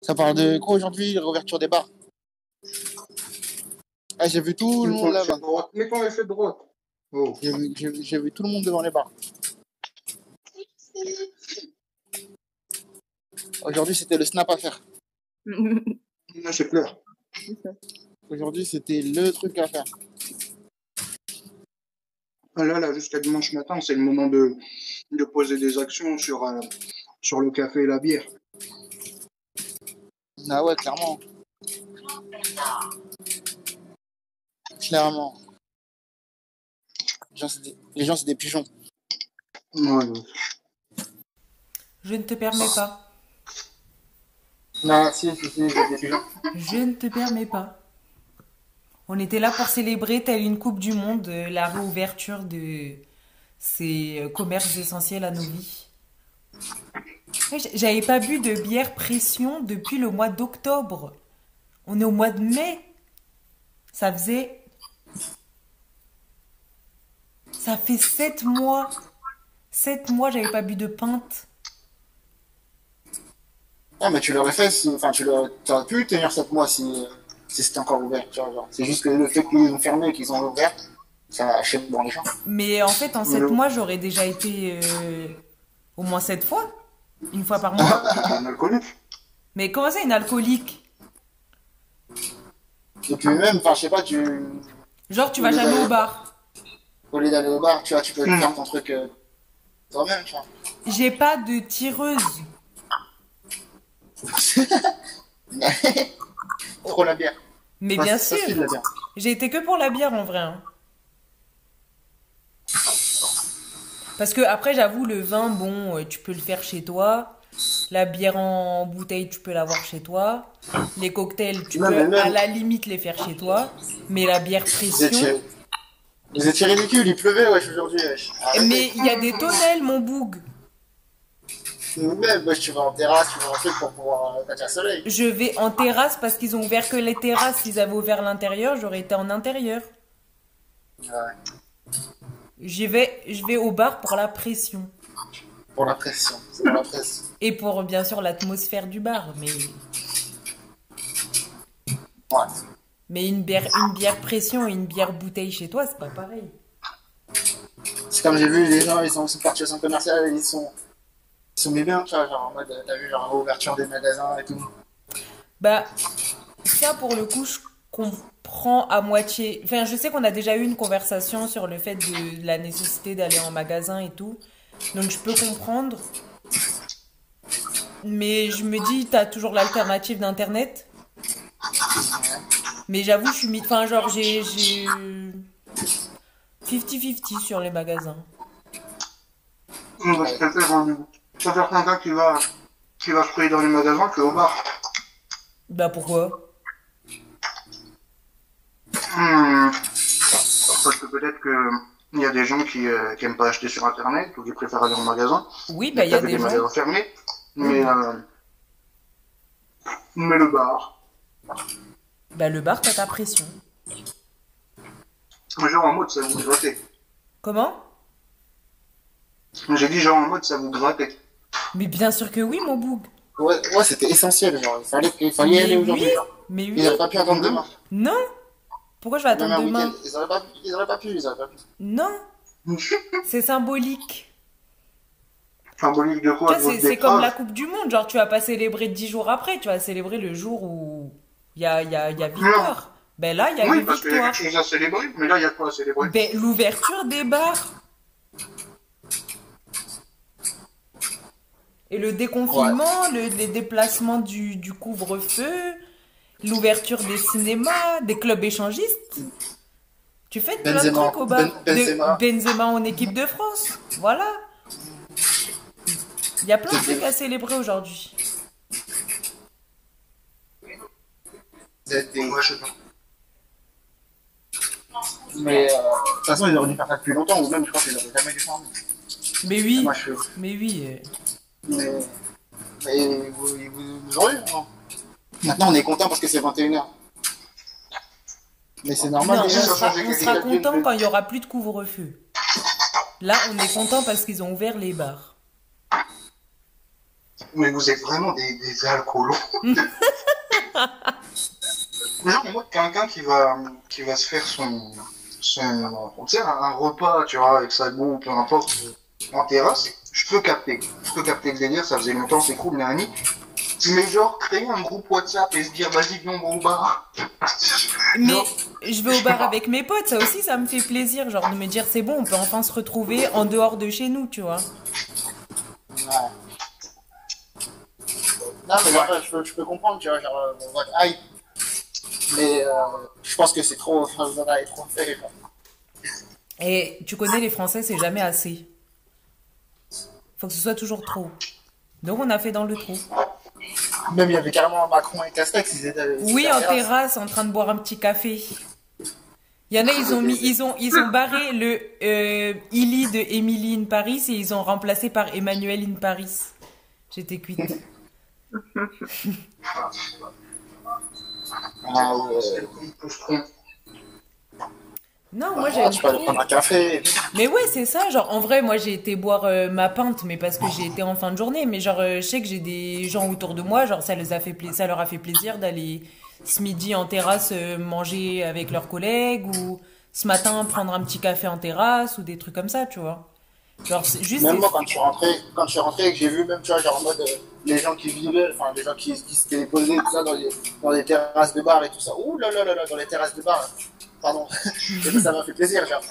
Ça parle de quoi aujourd'hui, la réouverture des bars? Ah, j'ai vu tout le monde là-bas. Mettons l'effet de droite. Oh. J'ai vu tout le monde devant les bars. Aujourd'hui, c'était le snap à faire. Non, c'est clair. Aujourd'hui, c'était le truc à faire. Là, jusqu'à dimanche matin, c'est le moment de poser des actions sur le café et la bière. Ah ouais, clairement. Clairement. Les gens, c'est des pigeons. Ouais. Je ne te permets pas. Non, si, c'est des pigeons. Je ne te permets pas. On était là pour célébrer, telle une Coupe du Monde, la réouverture de ces commerces essentiels à nos vies. J'avais pas bu de bière pression depuis le mois d'octobre. On est au mois de mai. Ça fait 7 mois. 7 mois, j'avais pas bu de pinte. Ah, mais tu l'aurais fait si. Enfin, tu aurais pu tenir 7 mois si c'était encore ouvert. Tu vois, genre. C'est juste que le fait qu'ils ont fermé et qu'ils ont ouvert, ça achète dans les gens. Mais en fait, en 7 mois, j'aurais déjà été au moins 7 fois. Une fois par mois. Un alcoolique. Mais comment ça, une alcoolique? Et puis même, enfin, je sais pas, Genre, tu vas jamais au bar. au lieu d'aller au bar, tu vois, tu peux faire ton truc toi-même, tu vois. J'ai pas de tireuse. Trop la bière. Mais Enfin, bien ça sûr. se fait de la bière. J'ai été que pour la bière en vrai. Hein. Parce que après, j'avoue, le vin, bon, tu peux le faire chez toi. La bière en bouteille, tu peux l'avoir chez toi. Les cocktails, tu peux même. à la limite les faire chez toi. Mais la bière pression. Vous étiez ridicules, il pleuvait, wesh, aujourd'hui, wesh. Mais il y a des tonnelles, mon boug. Même, wesh, tu vas en terrasse, tu vas en truc pour pouvoir tâcher le soleil. Je vais en terrasse parce qu'ils ont ouvert que les terrasses. S'ils avaient ouvert l'intérieur, j'aurais été en intérieur. Ouais. Je vais au bar pour la pression. Pour la pression, c'est pour la pression. Et pour, bien sûr, l'atmosphère du bar. Ouais. Mais une bière pression et une bière bouteille chez toi, c'est pas pareil. C'est comme j'ai vu, les gens, ils sont partis au centre commercial, ils sont mis bien, tu vois, genre en mode, t'as vu, genre, ouverture des magasins et tout. Bah, ça, pour le coup, je comprends à moitié. Enfin, je sais qu'on a déjà eu une conversation sur le fait de la nécessité d'aller en magasin et tout. Donc, je peux comprendre. Mais je me dis, t'as toujours l'alternative d'Internet. Mais j'avoue, je suis mis. Enfin, genre, j'ai 50-50 sur les magasins. Je préfère quelqu'un qui va se payer dans les magasins qu'au bar. Bah, pourquoi? Parce que peut-être qu'il y a des gens qui aiment pas acheter sur Internet ou qui préfèrent aller en magasin. Oui, bah, il y a des gens. magasins fermés. Mais le bar. Bah, le bar, t'as ta pression. Genre en mode, ça vous grattait. Comment? J'ai dit genre en mode, ça vous grattait. Mais bien sûr que oui, mon boug. Ouais, c'était essentiel, genre, il fallait y aller aujourd'hui, oui, genre. mais oui. Ils n'auraient pas pu attendre demain. Non. Pourquoi je vais attendre Même un demain? week-end, ils auraient pas pu. Non. C'est symbolique. Symbolique de quoi? Tu vois, c'est comme la Coupe du Monde. Genre, tu vas pas célébrer 10 jours après. Tu vas célébrer le jour où il y a victoire. Ben là, il y a Oui, une parce qu'il y a victoire. quelque chose à célébrer. Mais là, il y a quoi à célébrer? Ben, l'ouverture des bars. Et le déconfinement, les déplacements du couvre-feu, l'ouverture des cinémas, des clubs échangistes. Tu fais plein de trucs au bar. Benzema en équipe de France. Voilà. Il y a plein de trucs à célébrer aujourd'hui. Moi, je sais pas. Mais de toute façon, ils auraient dû faire ça depuis longtemps, ou même, je crois qu'ils auraient jamais dû faire. Mais oui. Moi, Mais oui. Mais vous aurez, non? Maintenant, on est content parce que c'est 21h. Mais c'est normal. Non, déjà, on sera content quand il y aura plus de couvre-feu. Là, on est content parce qu'ils ont ouvert les bars. mais vous êtes vraiment des alcoolos. Non, mais moi, quelqu'un qui va se faire son tu sais, un repas, tu vois, avec sa goût, peu importe, en terrasse, je peux capter. Je peux capter le délire, ça faisait longtemps, c'est cool, Nani. Mais genre, créer un groupe WhatsApp et se dire, vas-y, viens, on va au bar. Mais je vais au bar avec mes potes, ça aussi, ça me fait plaisir, genre de me dire, c'est bon, on peut enfin se retrouver en dehors de chez nous, tu vois. Ouais. Non, mais après, je peux comprendre, tu vois, genre, votre hype. Mais je pense que c'est trop, enfin, vous en avez trop fait. Et tu connais, les Français, c'est jamais assez. Faut que ce soit toujours trop. Donc on a fait dans le trou. Même il y avait carrément Macron et Castex, ils étaient. Oui, en terrasse, en train de boire un petit café. Il y en a, ils ont barré le Illy de Emily in Paris et ils ont remplacé par Emmanuel in Paris. J'étais cuite. Ah ouais. Non, moi Ah, j'aime tu peux aller trop. prendre un café. Mais ouais, c'est ça. Genre, en vrai, moi j'ai été boire ma pinte, mais parce que j'ai été en fin de journée. Mais genre, je sais que j'ai des gens autour de moi, genre, ça leur a fait plaisir d'aller ce midi en terrasse manger avec leurs collègues ou ce matin prendre un petit café en terrasse ou des trucs comme ça, tu vois. Genre, c'est juste. Même moi, quand je suis rentré et que j'ai vu, même, tu vois, genre en mode, les gens qui vivaient, enfin, les gens qui s'étaient posés, tout ça, dans les terrasses de bar et tout ça. Ouh là là là là, dans les terrasses de bar. Pardon. Et ça m'a fait plaisir, genre.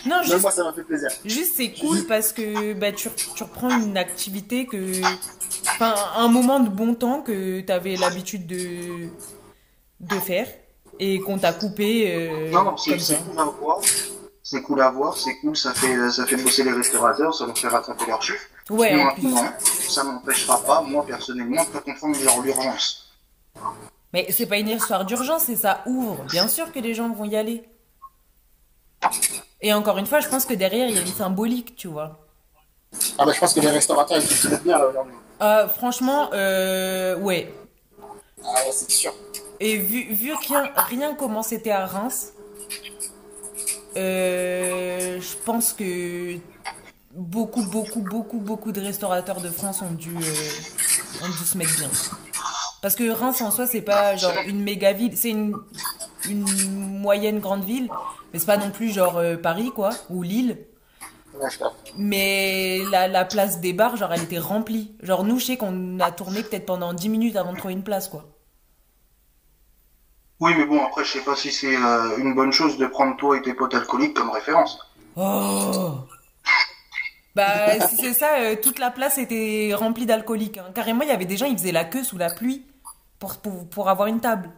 Non, Même moi, ça m'a fait plaisir. juste c'est cool parce que bah, tu reprends une activité que. Enfin, un moment de bon temps que tu avais l'habitude de faire et qu'on t'a coupé Non, comme ça. c'est cool à voir. C'est cool à voir, c'est cool, ça fait bosser les restaurateurs, ça leur fait rattraper leur chiffre. Ouais, Mais en plus. maintenant, ça m'empêchera pas, moi personnellement, de comprendre genre l'urgence. Mais c'est pas une histoire d'urgence, c'est ça ouvre. Bien sûr que les gens vont y aller. Et encore une fois, je pense que derrière, il y a une symbolique, tu vois. Ah, bah, je pense que les restaurateurs, ils utilisent bien, là, aujourd'hui. Franchement, ouais. Ah, ouais, c'est sûr. Et vu rien comment c'était à Reims, je pense que beaucoup de restaurateurs de France ont dû se mettre bien. Parce que Reims en soi, c'est pas genre une méga ville, c'est une moyenne grande ville, mais c'est pas non plus genre Paris quoi, ou Lille. Ouais, je capte. Mais la place des bars, genre elle était remplie. Genre nous, je sais qu'on a tourné peut-être pendant 10 minutes avant de trouver une place quoi. Oui, mais bon, après, je sais pas si c'est une bonne chose de prendre toi et tes potes alcooliques comme référence. Oh! Bah, si c'est ça, toute la place était remplie d'alcooliques, hein. Carrément, il y avait des gens, ils faisaient la queue sous la pluie pour avoir une table.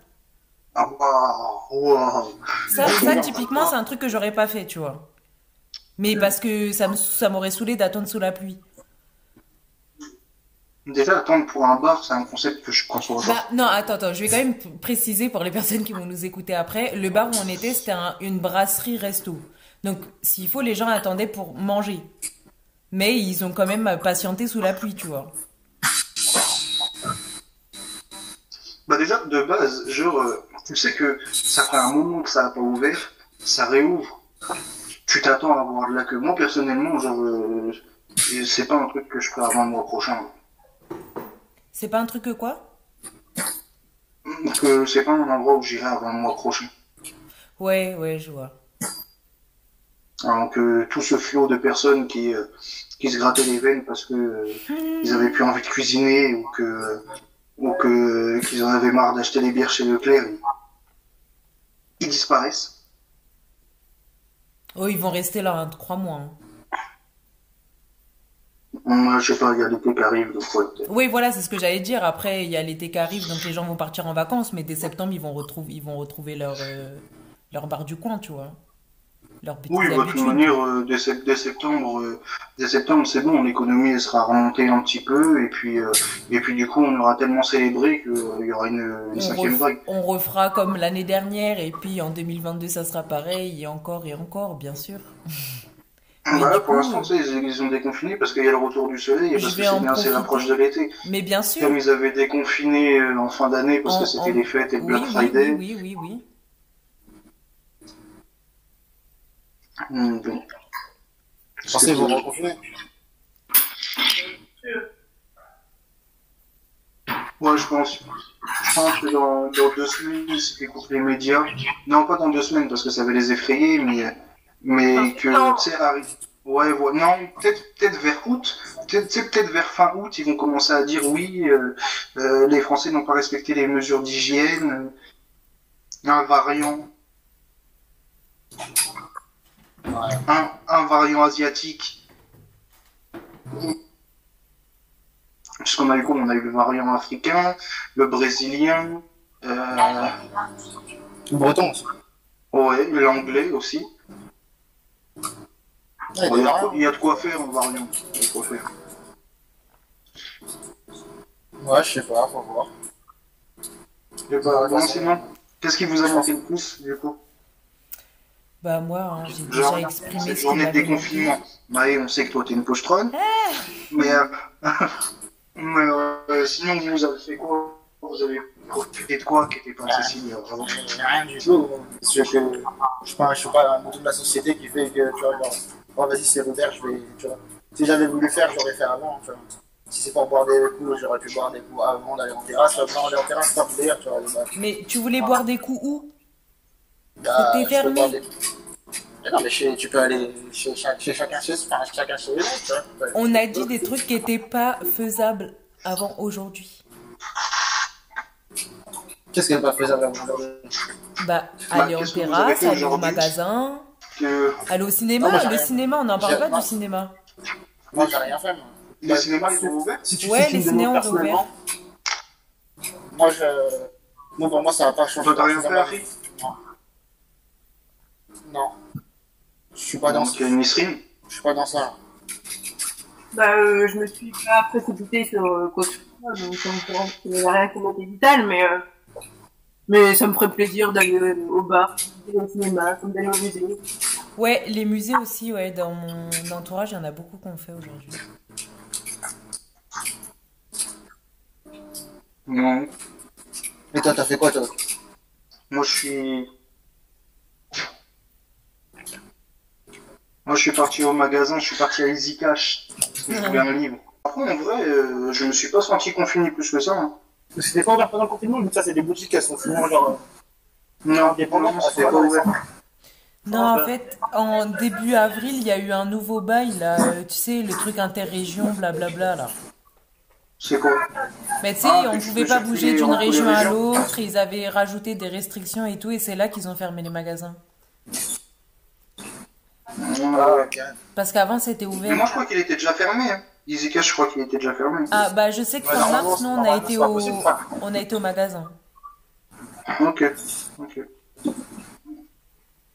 Ah, waouh, waouh. Ça, typiquement, c'est un truc que j'aurais pas fait, tu vois. Mais parce que ça m'aurait saoulé d'attendre sous la pluie. Déjà, attendre pour un bar, c'est un concept que je conçois pas. Bah, non, attends, je vais quand même préciser pour les personnes qui vont nous écouter après. Le bar où on était, c'était une brasserie resto. Donc, s'il faut, les gens attendaient pour manger. Mais ils ont quand même patienté sous la pluie, tu vois. Bah déjà, de base, genre, tu sais que ça fait un moment que ça n'a pas ouvert, ça réouvre. Tu t'attends à avoir de la queue. Moi, personnellement, genre, c'est pas un truc que je ferai avant le mois prochain. C'est pas un truc que quoi? Que c'est pas un endroit où j'irai avant le mois prochain. Ouais, je vois. Donc, tout ce flot de personnes qui se grattaient les veines parce que ils avaient plus envie de cuisiner qu'ils en avaient marre d'acheter des bières chez Leclerc, ils disparaissent. Oh, ils vont rester là, hein, crois-moi, hein. Moi, je sais pas, il y a l'été qui arrive, donc ouais, peut-être. Oui, voilà, c'est ce que j'allais dire. Après, il y a l'été qui arrive, donc les gens vont partir en vacances, mais dès septembre, ils vont retrouver leur bar du coin, tu vois. Leurs Oui, petites bah, de toute habitudes. manière, dès septembre, c'est bon, l'économie elle sera remontée un petit peu, et puis du coup, on aura tellement célébré qu'il y aura une cinquième vague. On refera comme l'année dernière, et puis en 2022, ça sera pareil, et encore, bien sûr. Mais Voilà, du pour coup, l'instant, tu sais, ils ont déconfiné parce qu'il y a le retour du soleil et je parce que vais en c'est l'approche de profiter. l'été. Mais bien sûr, Comme ils avaient déconfiné en fin d'année parce que en, c'était en... les fêtes et le Oui, Black Friday. oui. Bon. Je pensais que vous reconfinez. Ouais, je pense. Je pense que dans 2 semaines, ils s'écoutent les médias. Non, pas dans 2 semaines, parce que ça va les effrayer, mais que, tu sais, ouais, ouais, non, peut-être vers août, peut-être vers fin août, ils vont commencer à dire oui, les Français n'ont pas respecté les mesures d'hygiène, un variant, un variant asiatique. Puisqu'on a eu quoi? On a eu le variant africain, le brésilien, Le breton aussi. ouais, l'anglais aussi. Ouais, Bon, il y a de quoi faire en variant. Il y a de quoi faire. ouais, je sais pas, faut voir. Et bah, bon, sinon, qu'est-ce qui vous a manqué le plus, du coup? Bah moi, hein, j'ai Genre, déjà exprimé cette ce qui journée de m'avait manqué. déconfinement. Maë, on sait que toi, t'es une pochetronne. Mais, sinon, vous avez fait quoi? Vous avez profité de quoi qui était pas accessible avant? Rien du tout. Je suis pas un mouton de la société qui fait que, tu vois, genre, oh, vas-y, c'est ouvert, je vais, tu vois. Si j'avais voulu faire, j'aurais fait avant, tu vois. Si c'est pour boire des coups, j'aurais pu boire des coups avant d'aller en terrasse. Maintenant, aller en terrasse, c'est pas mon délire, tu vois. Mais tu voulais boire des coups où? Bah, C'était je peux boire fermé. des... Mais non, mais tu peux aller chez chacun chez eux, tu vois. On a dit des trucs qui n'étaient pas faisables avant aujourd'hui. Qu'est-ce qu'elle n'est pas faisable avant aujourd'hui? Bah, aller en qu'est-ce que vous avez terrasse, fait aller au aujourd'hui magasin, Que aller au Non, cinéma. moi, j'ai Le rien. cinéma, on n'en parle pas Moi, du cinéma. moi, j'ai rien fait, moi. les cinémas, ils sont ouverts? Si Ouais, tu les me ciné demandes ont réouvert. personnellement, moi, pour moi, ça va pas changer. Toi, t'as rien fait, Harry? Non. Je suis pas dans Donc, il y a une stream. Je suis pas dans ça. Bah, je me suis pas précipitée sur quoi que ce soit, donc ça me fait qu'il n'y a rien qui m'était vital, mais ça me ferait plaisir d'aller au bar, d'aller au cinéma, comme d'aller au musée. Ouais, les musées aussi, ouais. Dans mon entourage, il y en a beaucoup qu'on fait aujourd'hui. Non. Et toi, t'as fait quoi, toi? Moi, je suis parti au magasin, je suis parti à Easy Cash, parce que je voulais un livre. Après, en vrai, je me suis pas senti confiné plus que ça. Hein. C'était pas ouvert pendant le confinement, donc ça, c'est des boutiques, elles sont souvent genre. Non, Indépendant, non, ça c'était fait pas ouvert. Non, en fait, en début avril, il y a eu un nouveau bail, là. Tu sais, le truc interrégion, blablabla, là. C'est quoi? Mais tu sais, Ah, on que tu pouvait peux pas circuler bouger d'une entre les région à régions. l'autre. Ils avaient rajouté des restrictions et tout, et c'est là qu'ils ont fermé les magasins. Ah, ok. Parce qu'avant, c'était Mais ouvert. moi, je crois qu'il était déjà fermé. Hein. Easy Cash, je crois qu'il était déjà fermé. Ah, bah, je sais que Ouais, fin normalement, mars, nous, normalement, c'est pas possible, ça. on a été au magasin. Ok, ok.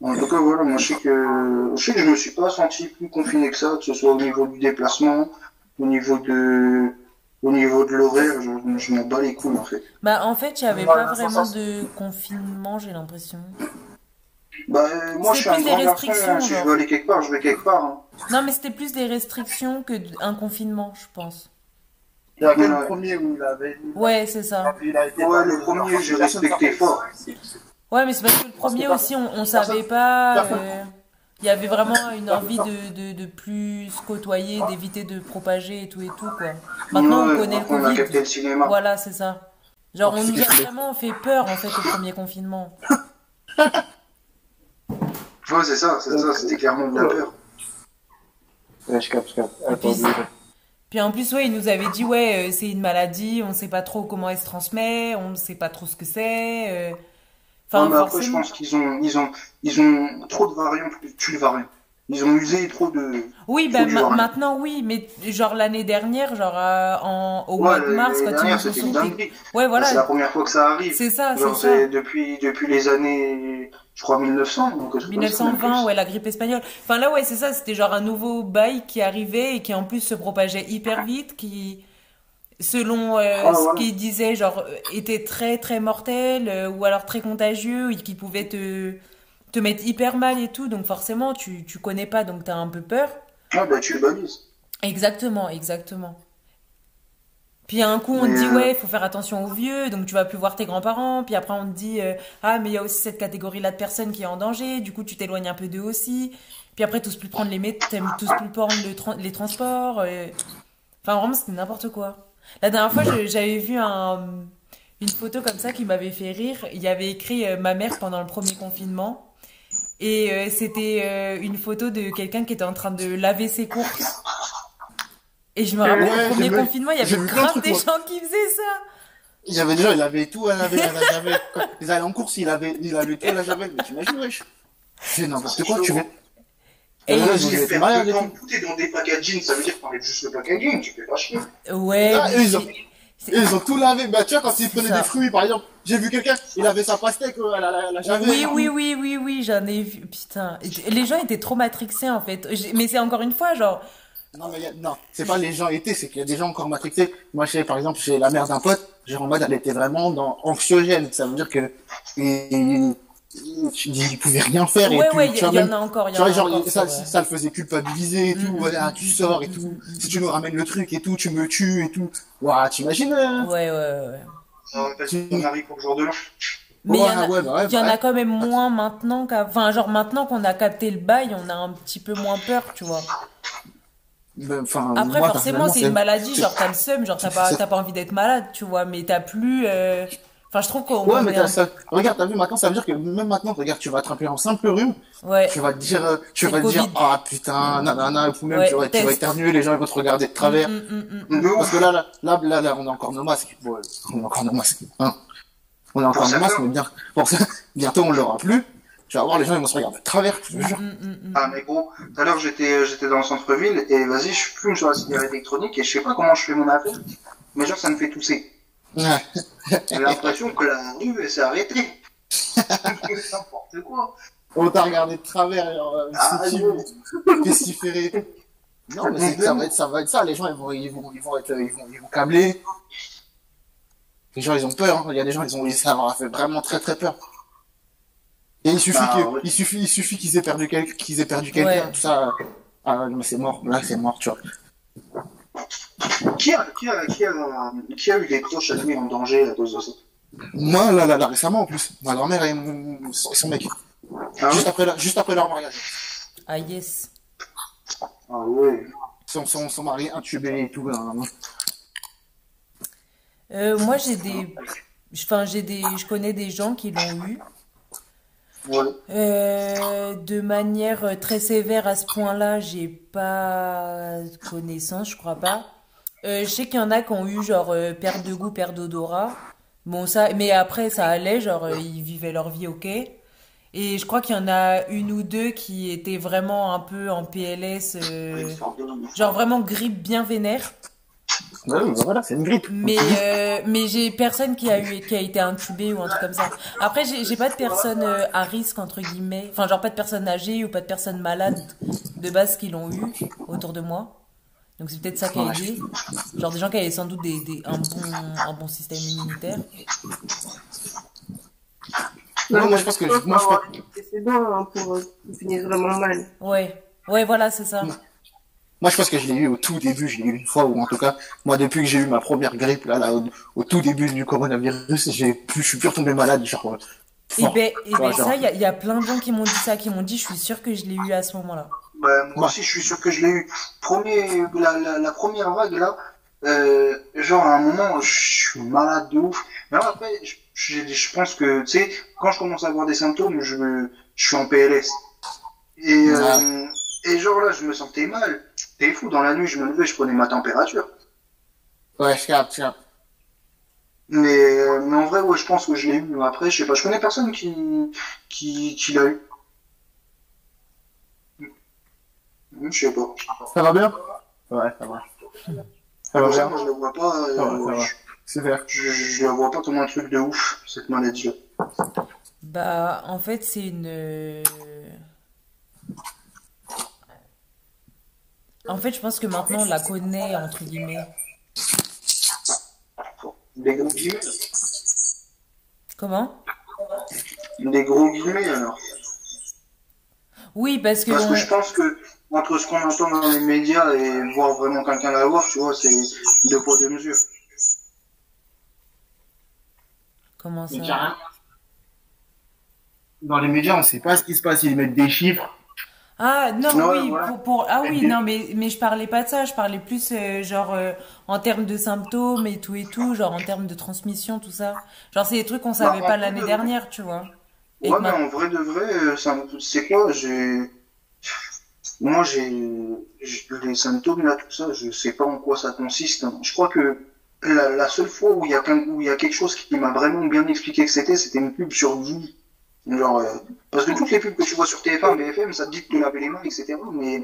En tout cas, voilà, moi, je sais que je me suis pas senti plus confiné que ça, que ce soit au niveau du déplacement, au niveau de l'horaire, je m'en bats les couilles, en fait. Bah, en fait, il n'y avait Ouais, pas ça, vraiment ça, de confinement, j'ai l'impression. Bah, moi, je C'est suis un plus des grand garçon, restrictions, hein. Si je genre. veux aller quelque part, je vais quelque part. Hein. Non, mais c'était plus des restrictions que un confinement, je pense. Il y a quel Ouais. premier où il avait. Ouais, c'est ça. Il a été Ouais, par le premier, j'ai respecté fort. Ouais, mais c'est parce que le premier Parce que aussi, on savait pas. personne- Il y avait vraiment une envie de plus se côtoyer, d'éviter de propager et tout, quoi. Maintenant, on Ouais, connaît le après, on a capté Covid. le cinéma. Voilà, c'est ça. Genre, on nous a vraiment fait peur, en fait, au premier confinement. Ouais, c'est ça, c'était clairement de la peur. Ouais, je capte. Et puis en plus, ouais, ils nous avaient dit, ouais, c'est une maladie, on sait pas trop comment elle se transmet, on ne sait pas trop ce que c'est. Ouais, Enfin, mais après, je forcément. pense qu'ils ont trop de variants pour tuer le variant. Ils ont usé trop de. Oui, trop bah du variant. maintenant, oui, mais genre l'année dernière, genre au Ouais, mois de mars, l'année quand ils dernière, nous ont c'était une sorti. dinguerie. Ouais, Là, c'est la voilà, première fois que ça arrive. c'est ça, c'est Genre, ça. c'est depuis les années, je crois, 1900. Donc, je sais pas, c'est même 1920, plus. ouais, la grippe espagnole. Enfin là, ouais, c'est ça, c'était genre un nouveau bail qui arrivait et qui en plus se propageait hyper vite, qui, selon Ah, ce voilà. qu'ils disaient, genre, était très très mortel ou alors très contagieux et qui pouvait te mettre hyper mal et tout. Donc forcément, tu connais pas, donc t'as un peu peur. Ah, bah, tu le balises. Exactement, exactement. Puis un coup, on te Mais, dit, ouais, il faut faire attention aux vieux, donc tu vas plus voir tes grands-parents. Puis après, on te dit, ah, mais il y a aussi cette catégorie-là de personnes qui est en danger, du coup, tu t'éloignes un peu d'eux aussi. Puis après, tous plus prendre t'aimes tous plus prendre les transports. Enfin, vraiment, c'était n'importe quoi. La dernière fois, j'avais vu une photo comme ça qui m'avait fait rire. Il y avait écrit ma mère pendant le premier confinement. Et c'était une photo de quelqu'un qui était en train de laver ses courses. Et je me rappelle, au premier confinement, il y avait grave des gens qui faisaient ça. Il y avait des gens, il avait tout à laver, à la javel. Quand ils allaient en course, il avait tout à la javel. Mais t'imagines, wesh. C'est n'importe quoi, tu veux. Et là, je vais faire tout est dans des packaging, ça veut dire qu'on est juste le packaging, tu fais pas chier. Ouais. Ah, ils ont tout lavé. Bah, tu vois, quand ils prenaient des fruits, par exemple, j'ai vu quelqu'un, il avait sa pastèque à la javel. Oui, j'en ai vu. Putain. Les gens étaient trop matrixés, en fait. Mais c'est encore une fois, genre. Non, mais non, c'est pas les gens étaient, c'est qu'il y a des gens encore matrixés. Moi, par exemple, chez la mère d'un pote, genre en mode, elle était vraiment anxiogène. Ça veut dire que, il pouvait rien faire. Ouais, il y en a encore, ça le faisait culpabiliser et tout. Voilà, tu sors et tout. Si tu nous ramènes le truc et tout, tu me tues et tout. Ouah, t'imagines? Ouais. Parce qu'on arrive au jour de l'an. Mais il y en a quand même moins maintenant enfin, genre maintenant qu'on a capté le bail, on a un petit peu moins peur, tu vois. Enfin, après, forcément, c'est une maladie, genre t'as le seum, genre t'as pas envie d'être malade, tu vois, mais t'as plus. Enfin, je trouve qu'on. Ouais, mais regarde, t'as vu maintenant, ça veut dire que même maintenant, regarde, tu vas attraper un simple rhume. Ouais. Tu vas te dire, ah putain, nanana, ou même tu vas éternuer, les gens ils vont te regarder de travers. Parce que là, on a encore nos masques. Ouais, on a encore nos masques. Hein. On a encore nos masques, mais bientôt on l'aura plus. Tu vas voir, les gens ils vont se regarder de travers, je te jure. Ah, mais gros, tout à l'heure j'étais dans le centre-ville et vas-y, je fume sur la cigarette électronique et je sais pas comment je fais mon affaire, mais genre ça me fait tousser. J'ai l'impression que la rue elle s'est arrêtée. N'importe quoi. On t'a regardé de travers, pestiféré. Non, mais ça va être ça, les gens ils vont câbler. Les gens ils ont peur, hein. Il y a des gens ça leur a fait vraiment très très peur. Et il suffit qu'ils aient perdu quelqu'un, tout ça. Ah, mais c'est mort, là c'est mort, tu vois. Qui a eu des proches à lui en danger à cause de ça? Moi, là, récemment en plus, ma grand-mère et son mec. Ah, juste après leur mariage. Ah yes. Ah ouais. Son mari intubé et tout. Moi je connais des gens qui l'ont eu. Ouais. De manière très sévère à ce point-là, j'ai pas connaissance, je crois pas. Je sais qu'il y en a qui ont eu genre perte de goût, perte d'odorat. Bon ça, mais après ça allait, genre ils vivaient leur vie ok. Et je crois qu'il y en a une ou deux qui étaient vraiment un peu en PLS, genre vraiment grippe bien vénère. Ouais, voilà, c'est une grippe. Mais j'ai personne qui a été intubé ou un truc comme ça. Après, j'ai pas de personnes à risque, entre guillemets. Enfin, genre pas de personnes âgées ou pas de personnes malades de base qui l'ont eu autour de moi. Donc c'est peut-être ça qui a aidé. Genre des gens qui avaient sans doute un bon système immunitaire. Non, moi je pense que... C'est bon hein, pour finir vraiment mal. Ouais, voilà, c'est ça. Moi, je pense que je l'ai eu au tout début, je l'ai eu une fois, ou en tout cas, moi, depuis que j'ai eu ma première grippe, au tout début du coronavirus, je suis plus retombé malade, genre. Et ben, ça, il y a plein de gens qui m'ont dit ça, qui m'ont dit, je suis sûre que je l'ai eu à ce moment-là. Bah, moi aussi, je suis sûr que je l'ai eu. La première vague, là, genre, à un moment, je suis malade de ouf. Mais après, je pense que, tu sais, quand je commence à avoir des symptômes, je suis en PLS. Et genre là, je me sentais mal. T'es fou, dans la nuit, je me levais, je prenais ma température. Ouais, je capte. Mais en vrai, ouais, je pense que je l'ai eu. Après, je sais pas, je connais personne qui l'a eu. Je sais pas. Ça va bien? Ouais, ça va. Ça va bien? Moi, je la vois pas. Ça va. Super. Je la vois pas comme un truc de ouf, cette maladie-là. Bah, en fait, c'est une... En fait, je pense que maintenant, on la connaît, entre guillemets. Des gros guillemets? Comment? Des gros guillemets, alors. Oui, parce que je pense que, entre ce qu'on entend dans les médias et voir vraiment quelqu'un l'avoir, tu vois, c'est deux poids, deux mesures. Comment ça? Dans les médias, on sait pas ce qui se passe, ils mettent des chiffres. Ah non Non, oui voilà. ah oui non mais je parlais pas de ça, je parlais plus genre en termes de symptômes et tout, genre en termes de transmission tout ça. Genre c'est des trucs qu'on Bah, savait en pas vrai l'année de vrai. dernière, tu vois. Et Ouais, que mais ma en vrai de vrai, c'est quoi? Moi, les symptômes là, tout ça, je sais pas en quoi ça consiste, hein. Je crois que la seule fois où il y a quelque chose qui m'a vraiment bien expliqué que c'était une pub sur Dee. Genre, parce que toutes les pubs que tu vois sur TF1, BFM, ça te dit de te laver les mains, etc. Mais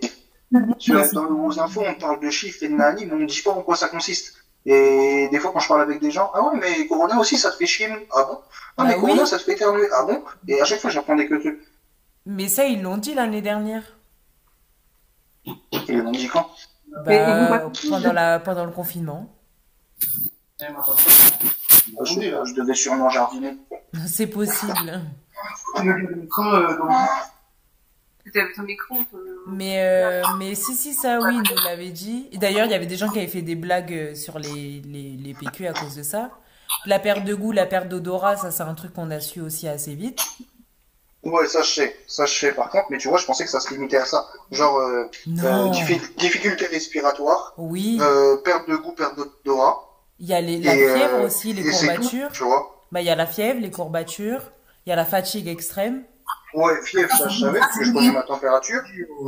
aux infos, on parle de chiffres et de nani, mais on ne dit pas en quoi ça consiste. Et des fois, quand je parle avec des gens, ah ouais, mais Corona aussi, ça te fait chier. Ah bon? Ah, mais bah Corona, oui, ça te fait éternuer. Ah bon? Et à chaque fois, j'apprends des trucs. mais ça ils l'ont dit l'année dernière. Et on dit quand? Et vous Bah pendant le confinement. Je devais sûrement jardiner. C'est possible. C'était avec ton micro. Mais si, ça, oui, il nous l'avait dit. Et d'ailleurs, il y avait des gens qui avaient fait des blagues sur les PQ à cause de ça. La perte de goût, la perte d'odorat, ça, c'est un truc qu'on a su aussi assez vite. Ouais, ça je sais. Ça je sais par contre, mais tu vois, je pensais que ça se limitait à ça. Genre, Non. difficulté respiratoire, Oui. perte de goût, perte d'odorat, Il y a la fièvre aussi, les et c'est tout, courbatures. tu vois. Bah, il y a la fièvre, les courbatures. Il y a la fatigue extrême. Ouais, fièvre, ça je savais, parce que je connais ma température.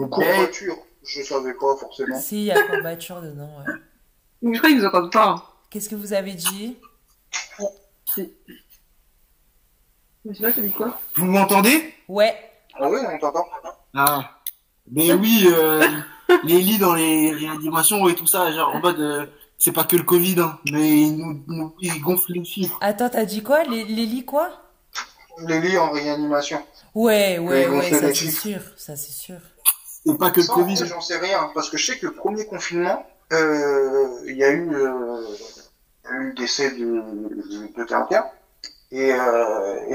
Courbature, je savais pas forcément. Si, il y a courbature dedans, ouais. Je crois qu'ils vous entendent pas. Qu'est-ce que vous avez dit? Je sais pas, t'as dit quoi? Vous m'entendez? Ouais. Ah oui, on t'entend. Ah. Mais oui, les lits dans les réanimations et tout ça, genre en mode, c'est pas que le Covid, hein, mais ils gonflent les chiffres. Attends, t'as dit quoi? Les lits, quoi? Les lits en réanimation. Ouais, Ils gonflaient ça les c'est chiffres. sûr, ça c'est sûr. C'est pas que le Ça, en Covid. vrai, j'en sais rien, parce que je sais que le premier confinement, il y a eu le décès de quelqu'un. Et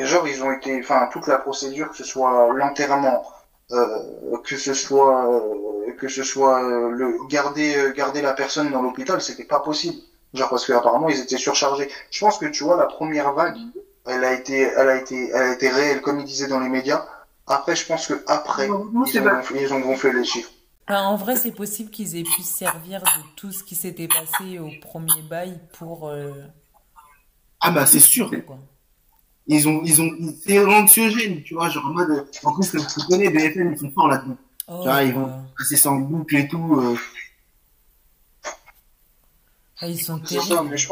genre, ils ont été, enfin, toute la procédure, que ce soit l'enterrement, que ce soit garder la personne dans l'hôpital, c'était pas possible. Genre, parce que apparemment, ils étaient surchargés. Je pense que, tu vois, la première vague, elle a été réelle, comme ils disaient dans les médias. Après, je pense que après, Non, c'est pas. ils ont gonflé les chiffres. Enfin, en vrai, c'est possible qu'ils aient pu se servir de tout ce qui s'était passé au premier bail pour Ah bah c'est sûr. quoi. C'est anxiogène, tu vois, genre en mode, en plus, comme tu connais, BFM, ils sont forts là-dedans. Oh Tu vois, là ils vont là. passer ça en boucle et tout. Ah, ils sont C'est ça, terribles. mais je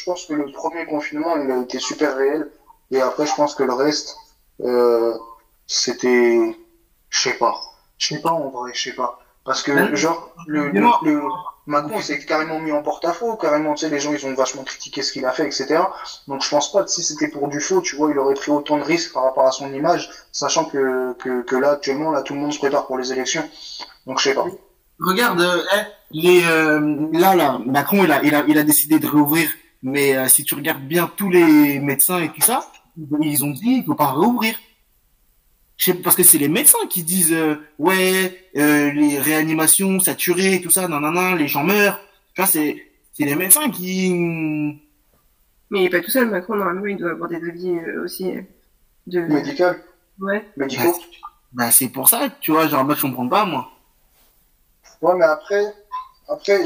pense que le premier confinement, il a été super réel. Et après, je pense que le reste, euh, c'était, je sais pas. Je sais pas, en vrai, je sais pas. Parce que, genre, Dis-moi, Macron, il s'est carrément mis en porte-à-faux, carrément, tu sais, les gens, ils ont vachement critiqué ce qu'il a fait, etc. Donc, je pense pas que si c'était pour du faux, tu vois, il aurait pris autant de risques par rapport à son image, sachant que là, actuellement, là, tout le monde se prépare pour les élections. Donc, je sais pas. regarde, là, Macron, il a décidé de réouvrir. Mais si tu regardes bien tous les médecins et tout ça, ils ont dit qu'il faut pas réouvrir. Parce que c'est les médecins qui disent ouais, les réanimations saturées et tout ça, nanana, les gens meurent. Tu vois, c'est les médecins qui. Mais il est pas tout seul, Macron, normalement, il doit avoir des avis aussi de... Médical, Ouais. Bah, médicaux. c'est pour ça, tu vois, genre moi je comprends pas moi. Ouais, mais après,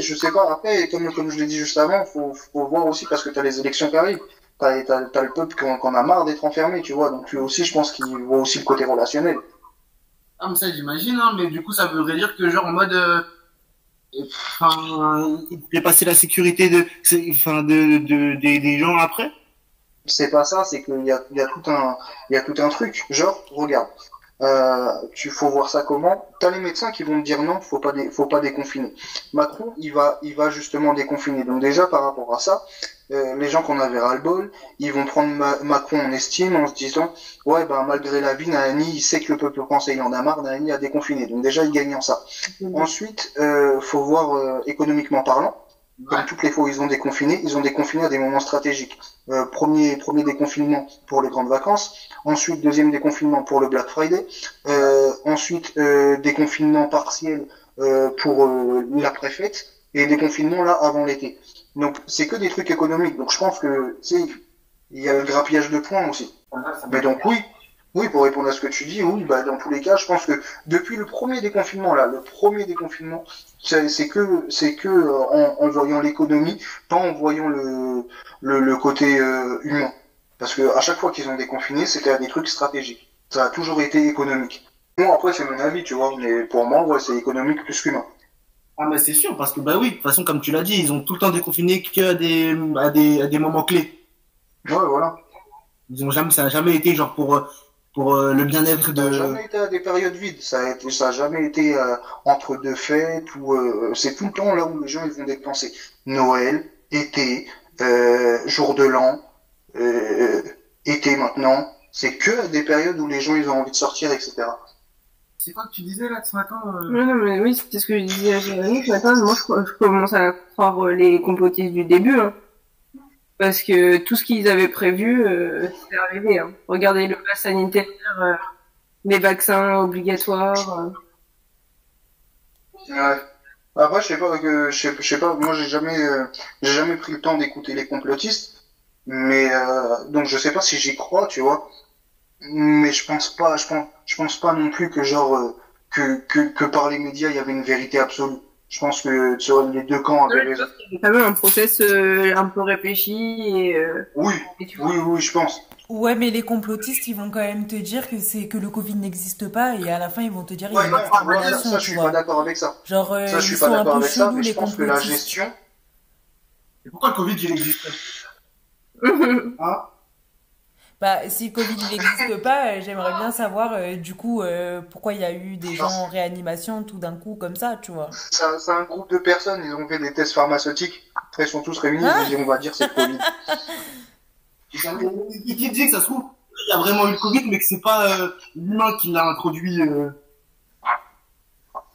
je sais pas, après, comme je l'ai dit juste avant, faut voir aussi parce que t'as les élections qui arrivent. T'as le peuple qui en a marre d'être enfermé, tu vois. Donc lui aussi, je pense qu'il voit aussi le côté relationnel. Ah mais ça j'imagine, hein, mais du coup ça voudrait dire que genre en mode, enfin, il fait passer la sécurité enfin des gens après. C'est pas ça, c'est qu'il y a tout un truc. Genre, regarde, tu faut voir ça comment. T'as les médecins qui vont te dire non, faut pas déconfiner. Macron, il va justement déconfiner. Donc déjà par rapport à ça, les gens qu'on avait ras-le-bol, ils vont prendre Macron en estime en se disant ouais ben malgré la vie, Nani, il sait que le peuple français il en a marre, Nani a déconfiné. Donc déjà il gagne en ça. Ensuite, faut voir économiquement parlant. Comme toutes les fois où ils ont déconfiné à des moments stratégiques. Premier déconfinement pour les grandes vacances, ensuite deuxième déconfinement pour le Black Friday, ensuite déconfinement partiel pour l'après-fête, et déconfinement là avant l'été. Donc c'est que des trucs économiques. Donc je pense que tu sais, il y a le grappillage de points aussi. Mais donc oui, Oui, pour répondre à ce que tu dis, oui, bah, dans tous les cas, je pense que depuis le premier déconfinement, là, le premier déconfinement, en voyant l'économie, pas en voyant le côté humain. Parce que à chaque fois qu'ils ont déconfiné, c'était à des trucs stratégiques. Ça a toujours été économique. Bon, après, c'est mon avis, tu vois, mais pour moi, ouais, c'est économique plus qu'humain. Ah, mais c'est sûr, parce que, bah oui, de toute façon, comme tu l'as dit, ils ont tout le temps déconfiné qu'à à des moments clés. Ouais, voilà. Ça n'a jamais été genre pour le bien-être Ça n'a de. jamais été à des périodes vides. Ça a jamais été entre deux fêtes ou c'est tout le temps là où les gens ils vont dépenser. Noël, été, jour de l'an, euh, été maintenant. C'est que à des périodes où les gens ils ont envie de sortir, etc. C'est quoi que tu disais là ce matin Non, non, mais oui, c'était ce que je disais à Jérémy ce matin. Moi, je commence à croire les complotistes du début, hein. Parce que tout ce qu'ils avaient prévu, c'est arrivé, hein. Regardez le pass sanitaire, les vaccins obligatoires. Ouais. Après, je sais pas. Moi, j'ai jamais pris le temps d'écouter les complotistes, mais donc je sais pas si j'y crois, tu vois. Mais je pense pas non plus que genre que par les médias il y avait une vérité absolue. Je pense que sur les deux camps avaient raison. C'est quand même un process un peu réfléchi Oui, et tu oui, je pense. Ouais, mais les complotistes, ils vont quand même te dire que c'est que le Covid n'existe pas et à la fin, ils vont te dire il y a Ouais, une non, tu vois, extermination, ça, je tu suis vois. pas d'accord avec ça. Genre, Ça, je ils suis pas sont un d'accord peu avec ça, chelous, mais je les pense que la complotistes. gestion, Et pourquoi le Covid il existe? hein, Bah, si le Covid il n'existe pas, j'aimerais bien savoir du coup pourquoi il y a eu des gens en réanimation tout d'un coup comme ça, tu vois. c'est un groupe de personnes, ils ont fait des tests pharmaceutiques. Après, ils sont tous réunis, ils ont Ah, dit, on va dire c'est le Covid. Qui dit que ça se trouve, il y a vraiment eu le Covid, mais que c'est pas l'humain qui l'a introduit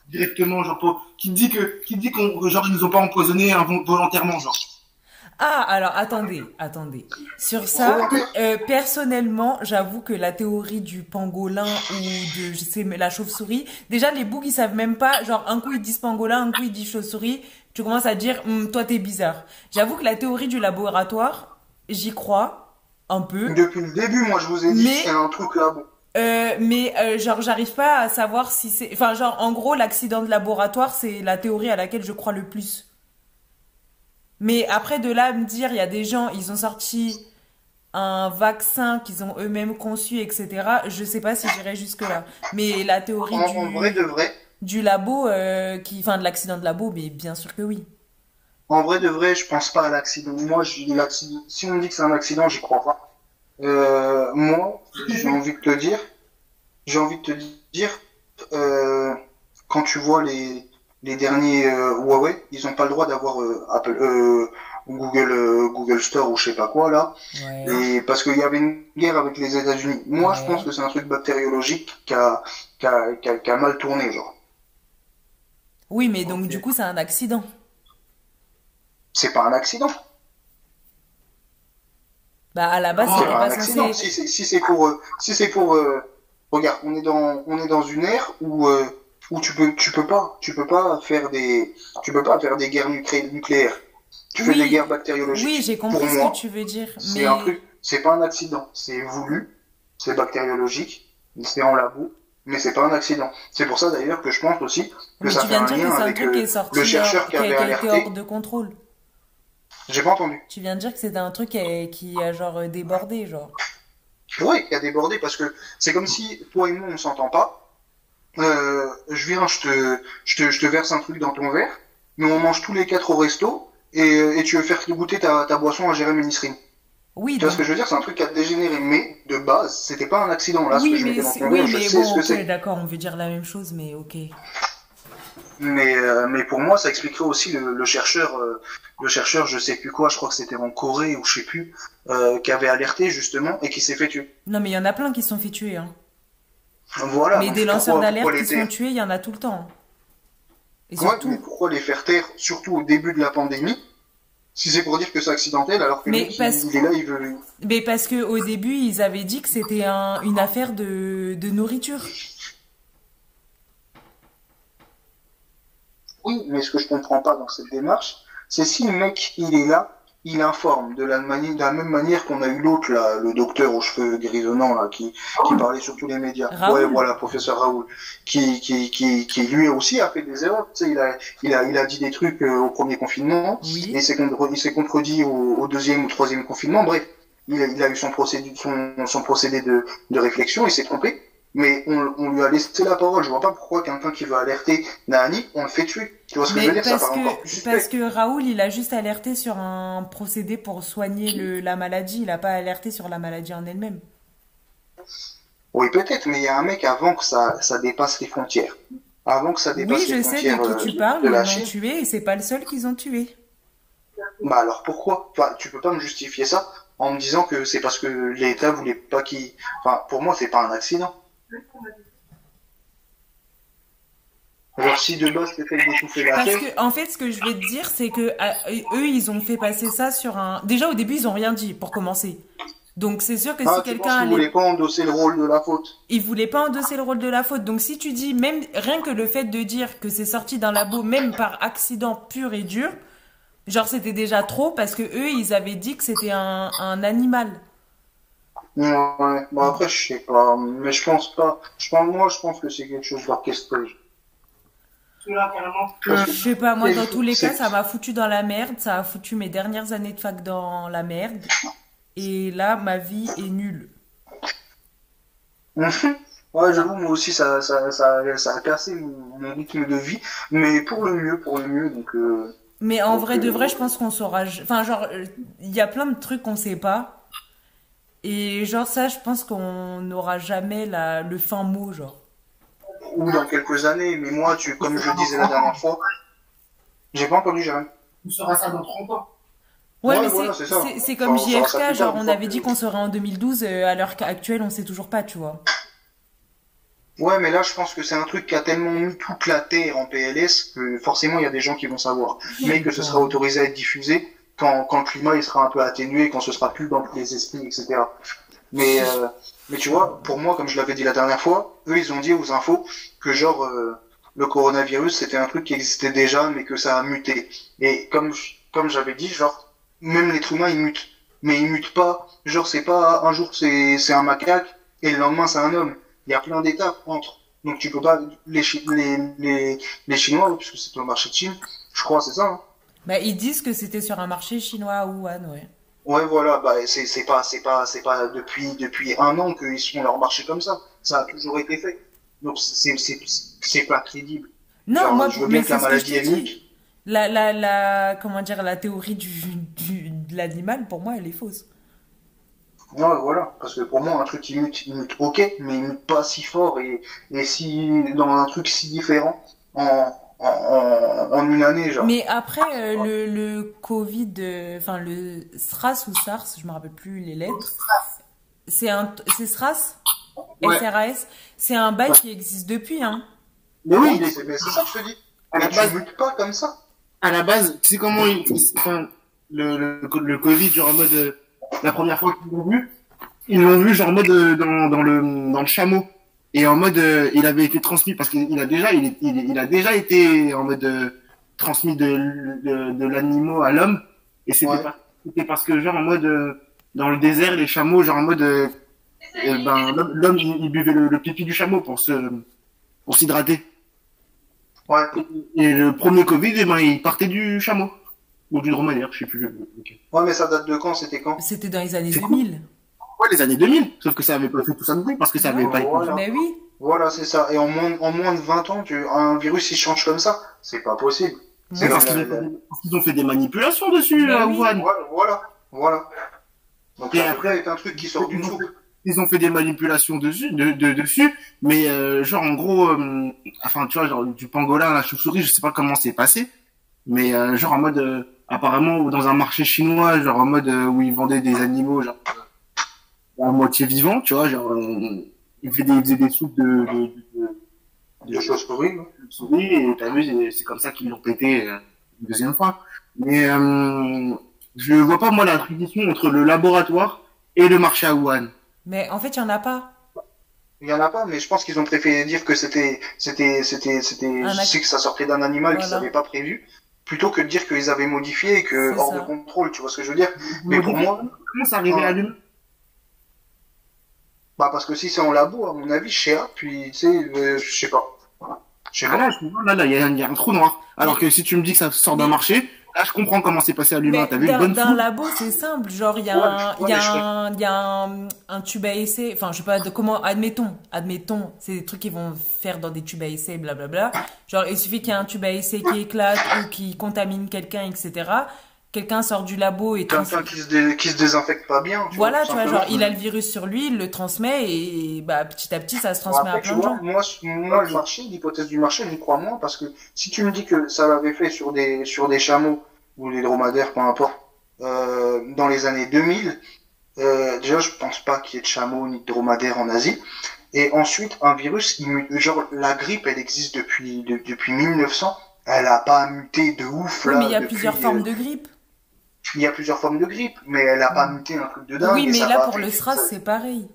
directement, genre qui dit qu'on genre ils nous ont pas empoisonné volontairement, genre. ah, alors attendez. Sur ça, personnellement, j'avoue que la théorie du pangolin ou de, je sais, mais la chauve-souris, déjà les boucs ils savent même pas, genre un coup ils disent pangolin, un coup ils disent chauve-souris, tu commences à dire, toi t'es bizarre. J'avoue que la théorie du laboratoire, j'y crois un peu, Depuis le début, moi, je vous ai dit, mais c'est un truc là, bon. genre j'arrive pas à savoir si c'est, enfin genre en gros l'accident de laboratoire c'est la théorie à laquelle je crois le plus. Mais après de là à me dire il y a des gens ils ont sorti un vaccin qu'ils ont eux-mêmes conçu etc. Je sais pas si j'irai jusque là. Mais la théorie En vrai de vrai, du labo qui, enfin de l'accident de labo mais bien sûr que oui. en vrai de vrai, je pense pas à l'accident. Moi, l'accident, si on me dit que c'est un accident, j'y crois pas. Moi, j'ai envie de te dire, euh, quand tu vois les derniers Huawei, ils ont pas le droit d'avoir Google Store ou je sais pas quoi là, Ouais, et parce qu'il y avait une guerre avec les États-Unis. Moi, je pense ouais. que c'est un truc bactériologique qui a mal tourné, genre. Oui mais donc Ok. du coup c'est un accident. C'est pas un accident. Bah à la base C'est c'était pas un pas accident. censé. Si c'est pour, regarde, on est dans une ère où tu peux pas faire des guerres nucléaires. Tu fais des Oui, guerres oui bactériologiques. j'ai Pour compris ce que moi, tu veux dire c'est un mais truc, c'est pas un accident. C'est voulu, c'est bactériologique, c'est en labo, mais c'est pas un accident. C'est pour ça d'ailleurs que je pense aussi que Mais ça tu fait viens de un dire que lien c'est un avec truc qui est le sorti chercheur qui qui avait a été hors alerté. de contrôle. J'ai pas entendu. Tu viens de dire que c'était un truc qui a genre débordé, genre. Oui, qui a débordé parce que c'est comme si toi et moi on s'entend pas. Je viens, je te verse un truc dans ton verre, mais on mange tous les quatre au resto et tu veux faire goûter ta boisson à Jérémy Nisrine. Oui, Tu vois ce donc. que je veux dire? C'est un truc qui a dégénéré, mais de base, c'était pas un accident. Là, ce que Oui, je mettais dans ton oui, verre, je mais sais ce bon, que ok, c'est. d'accord, on veut dire la même chose, mais ok. Mais pour moi, ça expliquerait aussi le chercheur, je sais plus quoi, je crois que c'était en Corée ou je sais plus, qui avait alerté justement et qui s'est fait tuer. Non, mais il y en a plein qui se sont fait tuer, hein. Voilà, Mais donc des lanceurs pourquoi d'alerte qui les se font taire? tuer, il y en a tout le temps, hein. Et Ouais, mais surtout. pourquoi les faire taire, surtout au début de la pandémie, si c'est pour dire que c'est accidentel, alors que le Mais mec, parce, il est là, il veut... mais parce que au début, ils avaient dit que c'était une affaire de nourriture. Oui, mais ce que je comprends pas dans cette démarche, c'est si le mec, il est là, il informe de la même manière qu'on a eu l'autre, là, le docteur aux cheveux grisonnants, là, qui parlait sur tous les médias. Raoul. Ouais, voilà, professeur Raoul, qui lui aussi a fait des erreurs. Tu sais, il a dit des trucs au premier confinement, Oui. et il s'est contredit au deuxième ou troisième confinement. Bref, il a eu son procédé de réflexion, il s'est trompé. Mais on lui a laissé la parole. Je vois pas pourquoi quelqu'un qui veut alerter Nahani, on le fait tuer. Tu vois ce que je veux dire? Ça paraît encore plus suspect. Parce que Raoul, il a juste alerté sur un procédé pour soigner la maladie. Il a pas alerté sur la maladie en elle-même. Oui, peut-être, mais il y a un mec avant que ça dépasse les frontières. Avant que ça dépasse Oui, les je sais frontières de qui tu parles, de ils la l'ont Chine. tué et c'est pas le seul qu'ils ont tué. Bah alors pourquoi? Enfin, tu peux pas me justifier ça en me disant que c'est parce que l'État voulait pas qu'il... Enfin, pour moi, c'est pas un accident. Genre, si de base t'essayes d'étouffer la Parce terre... que, en fait, ce que je vais te dire, c'est que eux, ils ont fait passer ça sur un. Déjà, au début, ils ont rien dit, pour commencer. Donc, c'est sûr que Ah, si tu penses quelqu'un qu'ils voulaient pas endosser le rôle de la faute? Ils voulaient pas endosser le rôle de la faute. Donc, si tu dis, même rien que le fait de dire que c'est sorti d'un labo, même par accident pur et dur, genre, c'était déjà trop parce que eux, ils avaient dit que c'était un animal. Ouais, bon après, je sais pas, mais je pense pas. Moi, je pense que c'est quelque chose d'orchestré. Parce que Je sais pas, moi, dans tous les cas, c'est- ça m'a foutu dans la merde. Ça a foutu mes dernières années de fac dans la merde. Et là, ma vie est nulle. Ouais, j'avoue, moi aussi, ça a cassé mon rythme de vie, mais pour le mieux, donc, Mais en Donc, vrai de vrai, je pense qu'on saura. Enfin, genre, il y a plein de trucs qu'on sait pas. Et genre, ça, je pense qu'on n'aura jamais le fin mot, genre. ou dans quelques années, mais moi, comme je le disais la dernière fois, j'ai pas entendu, Jérémy. On saura ça dans 30 ans. Ouais, Ouais, mais voilà, c'est ça. c'est comme Enfin, on saura ça JFK, plus genre, tard, une on fois avait que- dit qu'on serait en 2012, à l'heure actuelle, on sait toujours pas, tu vois. Ouais, mais là, je pense que c'est un truc qui a tellement mis toute la terre en PLS que forcément, il y a des gens qui vont savoir. Mais que ce sera autorisé à être diffusé quand le climat il sera un peu atténué, quand ce sera plus dans tous les esprits, etc. Mais tu vois, pour moi, comme je l'avais dit la dernière fois, eux, ils ont dit aux infos que genre, le coronavirus, c'était un truc qui existait déjà, mais que ça a muté. Et comme j'avais dit, genre, même l'être humain, il mute. Mais il mute pas, genre, c'est pas, un jour, c'est un macaque, et le lendemain, c'est un homme. Il y a plein d'étapes entre. Donc tu peux pas, les Chinois, puisque c'est le marché de Chine, je crois, c'est ça, hein. Bah, ils disent que c'était sur un marché chinois à Wuhan, ouais. Ouais, voilà, bah, c'est pas depuis un an qu'ils font leur marché comme ça. Ça a toujours été fait. Donc, c'est pas crédible. Non, Genre, moi, je veux bien mais que la c'est ce que je maladie te elle mute. dis. Comment dire, la théorie de l'animal, pour moi, elle est fausse. Ouais, voilà. Parce que pour moi, un truc qui mute, il mute ok, mais il mute pas si fort et si, dans un truc si différent en une année, genre. Mais après, le Covid, enfin, le SRAS ou SARS, je me rappelle plus les lettres. C'est SRAS? Ouais. SRAS? C'est un bail qui existe depuis, hein. Mais oui, Mais c'est ça que je te dis. à la Mais tu base, mutes pas comme ça. à la base, tu sais comment enfin, le Covid, genre en mode, la première fois qu'ils l'ont vu genre en mode dans le chameau. Et en mode, il avait été transmis parce qu'il a déjà, il a déjà été en mode transmis de l'animal à l'homme. Et Ouais. c'était parce que genre en mode, dans le désert, les chameaux, genre en mode, ben, l'homme, il buvait le pipi du chameau pour s'hydrater. Ouais. Et le premier Covid, eh ben, il partait du chameau. Ou du dromadaire, je sais plus. Ok. Ouais, mais ça date de quand? C'était quand? C'était dans les années C'est 2000. Ouais, les années 2000. Sauf que ça avait pas fait tout ça non plus, parce que ça avait pas été. Voilà. Mais oui. Voilà, c'est ça. Et en moins de 20 ans, un virus, il change comme ça. C'est pas possible. C'est C'est parce comme qu'ils ont fait des manipulations dessus, Mais à oui. Wuhan. Voilà. Donc Et ça après, peut être un truc qui sort d'une soupe. Ils ont fait des manipulations dessus, dessus, mais genre en gros, enfin tu vois, genre du pangolin à la chauve-souris, je sais pas comment c'est passé, mais genre en mode, apparemment dans un marché chinois, genre en mode où ils vendaient des animaux, genre à moitié vivants, tu vois, genre ils faisaient des soupes De chauve-souris. de souris et t'as vu, c'est comme ça qu'ils l'ont pété une deuxième fois. Mais je vois pas moi la transition entre le laboratoire et le marché à Wuhan. Mais en fait, il n'y en a pas. Il y en a pas, mais je pense qu'ils ont préféré dire que je sais que ça sortait d'un animal qu'ils Voilà. n'avaient pas prévu, plutôt que de dire qu'ils avaient modifié et que hors de contrôle, tu vois ce que je veux dire. Mais pour moi... Comment ça arrivait à l'humain? Bah parce que si c'est en labo, à mon avis, chez A, puis tu sais, je sais pas. Là, il y a un trou noir. Alors que si tu me dis que ça sort d'un marché, là, je comprends comment c'est passé à l'humain. T'as vu une bonne d'un labo, c'est simple. Genre, il y a un tube à essai. Enfin, je sais pas de comment. Admettons, c'est des trucs qu'ils vont faire dans des tubes à essai, blablabla. Genre, il suffit qu'il y ait un tube à essai qui éclate ou qui contamine quelqu'un, etc. Quelqu'un sort du labo et quelqu'un qui se désinfecte pas bien. Voilà, tu vois, genre il a le virus sur lui, il le transmet et bah petit à petit ça se transmet à plein de gens. Moi, le marché, l'hypothèse du marché, j'y crois moins parce que si tu me dis que ça l'avait fait sur des chameaux ou des dromadaires, peu importe, dans les années 2000, déjà je pense pas qu'il y ait de chameaux ni de dromadaires en Asie. Et ensuite, un virus, genre la grippe, elle existe depuis 1900, elle a pas muté de ouf là. Oui, mais il y a plusieurs formes de grippe. Il y a plusieurs formes de grippe, mais elle a pas muté un truc de dingue. Oui, mais là, pour le SRAS, c'est pareil.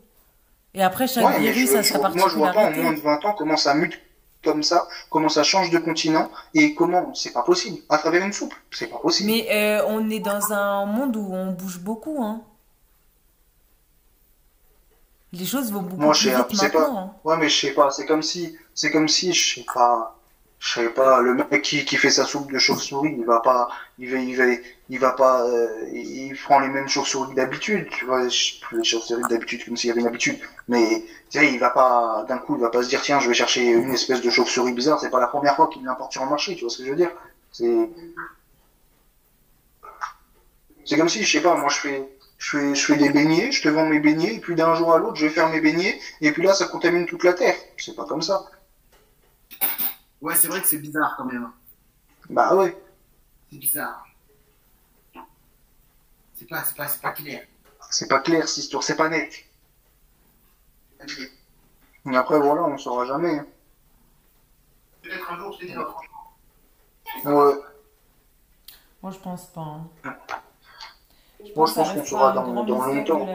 Et après, chaque virus a sa particularité. Moi, je vois pas en moins de 20 ans comment ça mute comme ça, comment ça change de continent, et comment, c'est pas possible. À travers une soupe, c'est pas possible. Mais on est dans un monde où on bouge beaucoup, hein. Les choses vont beaucoup plus vite maintenant. Hein. Ouais, mais je sais pas, c'est comme si, je sais pas, le mec qui fait sa soupe de chauve-souris, il prend les mêmes chauves-souris d'habitude, tu vois, les chauves-souris d'habitude comme s'il y avait une habitude, mais, tu sais, d'un coup, il va pas se dire, tiens, je vais chercher une espèce de chauve-souris bizarre, c'est pas la première fois qu'il l'importe sur le marché, tu vois ce que je veux dire? C'est comme si, je sais pas, moi, je fais des beignets, je te vends mes beignets, et puis d'un jour à l'autre, je vais faire mes beignets, et puis là, ça contamine toute la terre. C'est pas comme ça. Ouais, c'est vrai que c'est bizarre quand même. Bah ouais. C'est bizarre. C'est pas clair. C'est pas clair, cette histoire, c'est pas net. Mais après, voilà, on saura jamais. Hein. Peut-être un jour, je te dis franchement. Ouais. Moi, je pense pas. Hein. Moi, je pense qu'on saura dans longtemps.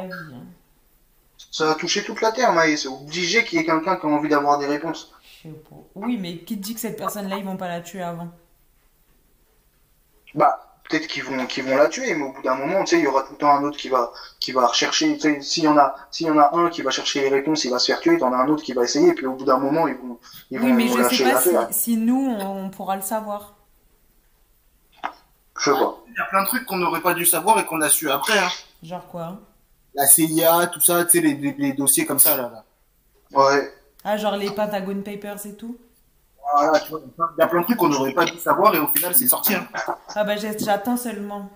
Ça a touché toute la Terre, Maë. C'est obligé qu'il y ait quelqu'un qui a envie d'avoir des réponses. Je sais pas. Oui, mais qui te dit que cette personne-là, ils vont pas la tuer avant? Bah, peut-être qu'ils vont la tuer, mais au bout d'un moment, tu sais, il y aura tout le temps un autre qui va rechercher, tu sais, s'il y en a un qui va chercher les réponses, il va se faire tuer, t'en as un autre qui va essayer, et puis au bout d'un moment, ils vont oui, mais je sais pas si nous, on pourra le savoir. Je sais pas. Il y a plein de trucs qu'on n'aurait pas dû savoir et qu'on a su après, hein. Genre quoi? La CIA, tout ça, tu sais, les dossiers comme ça, là. Ouais. Ah, genre les Pentagon Papers et tout? Voilà, tu vois, il y a plein de trucs qu'on n'aurait pas dû savoir et au final, c'est sorti, hein. Ah bah j'attends seulement.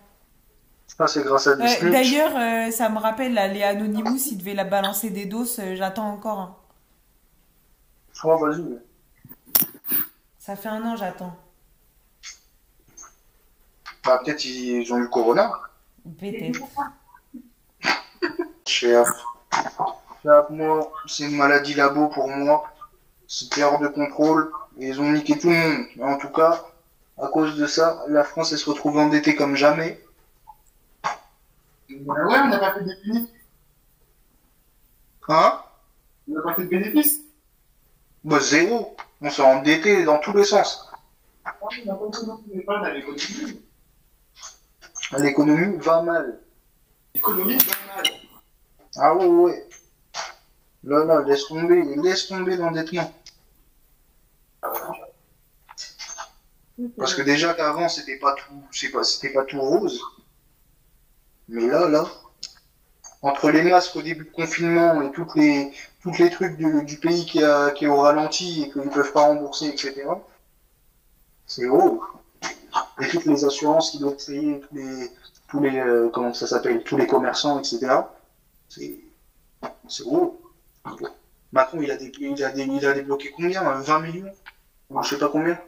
Ça, c'est grâce à Disney. D'ailleurs, ça me rappelle, là, les Anonymous, ils devaient la balancer des doses, j'attends encore. Hein. Oh, vas-y. Ça fait 1 an, j'attends. Bah, peut-être ils ont eu le corona. Peut-être. Chef, moi, c'est une maladie labo pour moi. C'était hors de contrôle. Et ils ont niqué tout le monde. Mais en tout cas, à cause de ça, la France, elle se retrouve endettée comme jamais. Ouais, on n'a pas fait de bénéfices. Hein? On n'a pas fait de bénéfices. Bah, zéro. On s'est endetté dans tous les sens. On n'a pas dans l'économie. L'économie va mal. L'économie va mal. Ah ouais. Là, laisse tomber l'endettement. Parce que déjà qu'avant c'était pas tout rose. Mais là, entre les masques au début de confinement et toutes les trucs du pays qui est au ralenti et qu'ils peuvent pas rembourser, etc. C'est haut. Et toutes les assurances qui doivent payer tous les comment ça s'appelle, tous les commerçants, etc. C'est gros. Macron, il a débloqué combien? 20 millions? Je sais pas combien.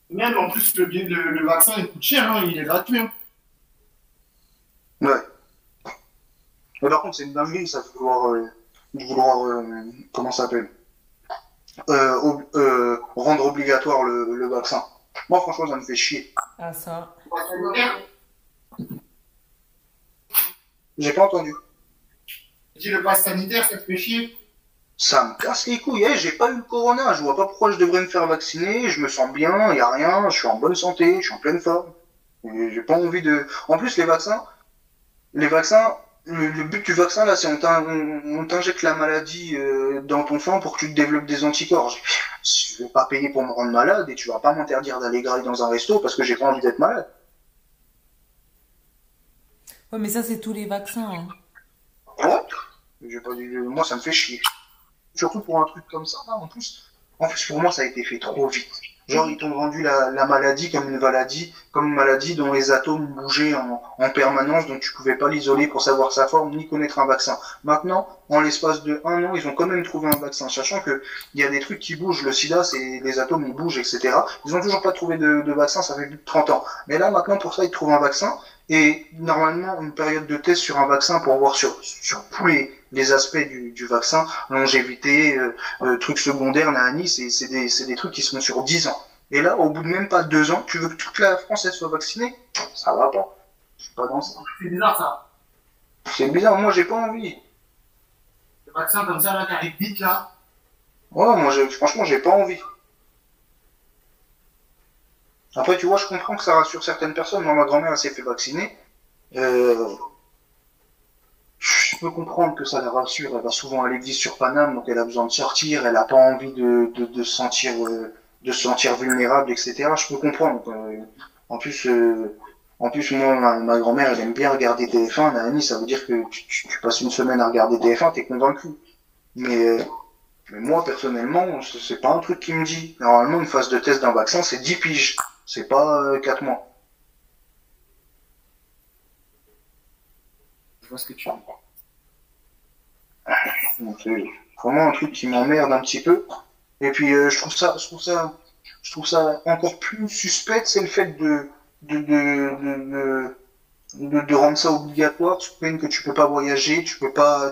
Même en plus, le vaccin, il coûte cher, hein, il est gratuit. Hein. Ouais. Mais par contre, c'est une dinguerie, ça, de vouloir comment ça s'appelle? Rendre obligatoire le vaccin. Moi, franchement, ça me fait chier. Ah, ça. J'ai pas entendu. Tu dis le pass sanitaire, ça te fait chier? Ça me casse les couilles. J'ai pas eu le corona, je vois pas pourquoi je devrais me faire vacciner, je me sens bien, y a rien, je suis en bonne santé, je suis en pleine forme. Et j'ai pas envie de... En plus, les vaccins, le but du vaccin, là, c'est on t'injecte la maladie dans ton sang pour que tu te développes des anticorps. Je vais pas payer pour me rendre malade et tu vas pas m'interdire d'aller grailler dans un resto parce que j'ai pas envie d'être malade. Ouais, mais ça, c'est tous les vaccins. Hein. Ouais. Moi, ça me fait chier. Surtout pour un truc comme ça, là, en plus, pour moi, ça a été fait trop vite. Genre, ils t'ont vendu la maladie comme une maladie dont les atomes bougeaient en permanence, donc tu pouvais pas l'isoler pour savoir sa forme, ni connaître un vaccin. Maintenant, en l'espace de 1 an, ils ont quand même trouvé un vaccin, sachant que il y a des trucs qui bougent, le sida, c'est, les atomes, ils bougent, etc. Ils ont toujours pas trouvé de vaccin, ça fait plus de 30 ans. Mais là, maintenant, pour ça, ils trouvent un vaccin, et normalement, une période de test sur un vaccin pour voir sur tous les aspects du vaccin, longévité, trucs secondaires, nanani, c'est des trucs qui se font sur 10 ans. Et là, au bout de même pas 2 ans, tu veux que toute la France elle soit vaccinée? Ça va pas. Je suis pas dans ça. C'est bizarre ça. C'est bizarre, moi j'ai pas envie. Le vaccin comme ça là qui arrive vite là. Ouais, franchement j'ai pas envie. Après tu vois, je comprends que ça rassure certaines personnes. Moi ma grand-mère elle s'est fait vacciner. Je peux comprendre que ça la rassure. Elle va souvent à l'église sur Paname, donc elle a besoin de sortir. Elle a pas envie de se sentir vulnérable, etc. Je peux comprendre. En plus, moi, ma grand-mère, elle aime bien regarder TF1. Nani, ça veut dire que tu passes une semaine à regarder TF1, t'es convaincu. Mais moi, personnellement, c'est pas un truc qui me dit. Normalement, une phase de test d'un vaccin, c'est 10 piges. C'est pas 4 mois. Je vois ce que tu veux. Donc, c'est vraiment un truc qui m'emmerde un petit peu. Et puis, je trouve ça encore plus suspect, c'est le fait de rendre ça obligatoire, sous peine que tu peux pas voyager, tu peux pas